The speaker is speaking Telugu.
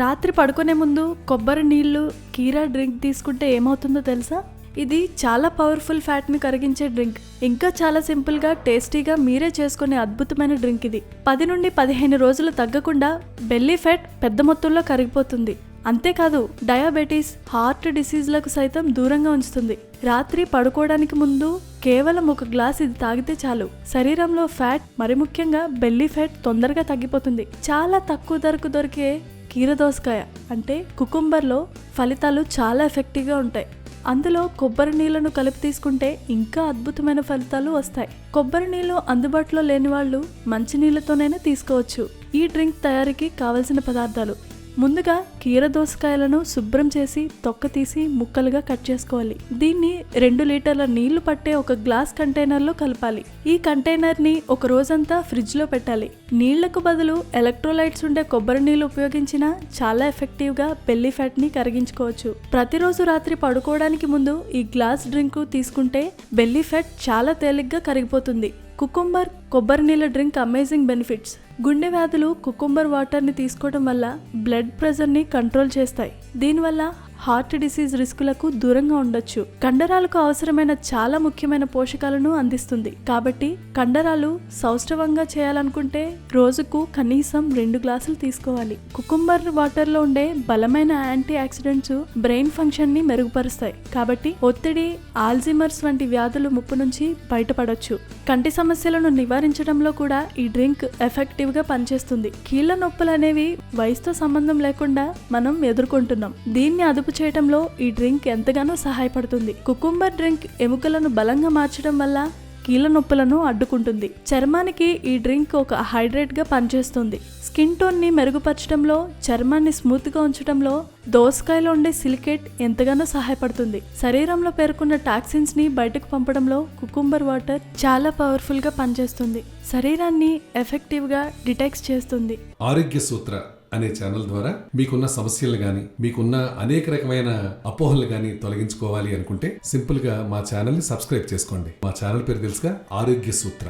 రాత్రి పడుకునే ముందు కొబ్బరి నీళ్లు కీరా డ్రింక్ తీసుకుంటే ఏమవుతుందో తెలుసా? ఇది చాలా పవర్ఫుల్ ఫ్యాట్ని కరిగించే డ్రింక్. ఇంకా చాలా సింపుల్గా టేస్టీగా మీరే చేసుకునే అద్భుతమైన డ్రింక్ ఇది. 10 నుండి 15 రోజులు తగ్గకుండా బెల్లీ ఫ్యాట్ పెద్ద మొత్తంలో కరిగిపోతుంది. అంతేకాదు డయాబెటీస్, హార్ట్ డిసీజ్లకు సైతం దూరంగా ఉంచుతుంది. రాత్రి పడుకోవడానికి ముందు కేవలం 1 గ్లాస్ ఇది తాగితే చాలు. శరీరంలో ఫ్యాట్, మరి ముఖ్యంగా బెల్లీ ఫ్యాట్ తొందరగా తగ్గిపోతుంది. చాలా తక్కువ ధరకు దొరికే కీరదోసకాయ అంటే కుకుంబర్లో ఫలితాలు చాలా ఎఫెక్టివ్గా ఉంటాయి. అందులో కొబ్బరి నీళ్లను కలిపి తీసుకుంటే ఇంకా అద్భుతమైన ఫలితాలు వస్తాయి. కొబ్బరి నీళ్లు అందుబాటులో లేని వాళ్ళు మంచినీళ్లతోనైనా తీసుకోవచ్చు. ఈ డ్రింక్ తయారీకి కావలసిన పదార్థాలు: ముందుగా కీరదోసకాయలను శుభ్రం చేసి తొక్క తీసి ముక్కలుగా కట్ చేసుకోవాలి. దీన్ని 2 లీటర్ల నీళ్లు పట్టే 1 గ్లాస్ కంటైనర్లో కలపాలి. ఈ కంటైనర్ని 1 రోజంతా ఫ్రిడ్జ్లో పెట్టాలి. నీళ్లకు బదులు ఎలక్ట్రోలైట్స్ ఉండే కొబ్బరి నీళ్లు ఉపయోగించినా చాలా ఎఫెక్టివ్గా బెల్లీ ఫ్యాట్ని కరిగించుకోవచ్చు. ప్రతిరోజు రాత్రి పడుకోవడానికి ముందు ఈ గ్లాస్ డ్రింక్ తీసుకుంటే బెల్లీ ఫ్యాట్ చాలా తేలిగ్గా కరిగిపోతుంది. కుకుంబర్ కొబ్బరి నీళ్ళ డ్రింక్ అమేజింగ్ బెనిఫిట్స్: గుండె వ్యాధులు కుకుంబర్ వాటర్ని తీసుకోవడం వల్ల బ్లడ్ ప్రెషర్ని కంట్రోల్ చేస్తాయి. దీనివల్ల హార్ట్ డిసీజ్ రిస్కులకు దూరంగా ఉండొచ్చు. కండరాలకు అవసరమైన చాలా ముఖ్యమైన పోషకాలను అందిస్తుంది. కాబట్టి కండరాలు సౌష్ఠవంగా చేయాలనుకుంటే రోజుకు కనీసం 2 గ్లాసులు తీసుకోవాలి. కుకుంబర్ వాటర్లో ఉండే బలమైన యాంటీ ఆక్సిడెంట్స్ బ్రెయిన్ ఫంక్షన్ ని మెరుగుపరుస్తాయి. కాబట్టి ఒత్తిడి, ఆల్జీమర్స్ వంటి వ్యాధుల ముప్పు నుంచి బయటపడొచ్చు. కంటి సమస్యలను నివారించడంలో కూడా ఈ డ్రింక్ ఎఫెక్టివ్ గా పనిచేస్తుంది. కీళ్ల నొప్పులు అనేవి వయసుతో సంబంధం లేకుండా మనం ఎదుర్కొంటున్నాం. దీన్ని అదుపు చేయటంలో ఈ డ్రింక్ ఎంతగానో సహాయపడుతుంది. కుకుంబర్ డ్రింక్ ఎముకలను బలంగా మార్చడం వల్ల కీళ్ల నొప్పులను అడ్డుకుంటుంది. చర్మానికి ఈ డ్రింక్ ఒక హైడ్రేట్ గా పనిచేస్తుంది. స్కిన్ టోన్ ని మెరుగుపరచడంలో, చర్మాన్ని స్మూత్ గా ఉంచడంలో దోసకాయలో ఉండే సిలికేట్ ఎంతగానో సహాయపడుతుంది. శరీరంలో పేరుకున్న టాక్సిన్స్ ని బయటకు పంపడంలో కుకుంబర్ వాటర్ చాలా పవర్ఫుల్ గా పనిచేస్తుంది. శరీరాన్ని ఎఫెక్టివ్ గా డిటాక్స్ చేస్తుంది. ఆరోగ్య సూత్ర అనే ఛానల్ ద్వారా మీకున్న సమస్యలు గాని, మీకున్న అనేక రకమైన అపోహలు గాని తొలగించుకోవాలి అనుకుంటే సింపుల్ గా మా ఛానల్ ని సబ్స్క్రైబ్ చేసుకోండి. మా ఛానల్ పేరు తెలుసుగా, ఆరోగ్య సూత్ర.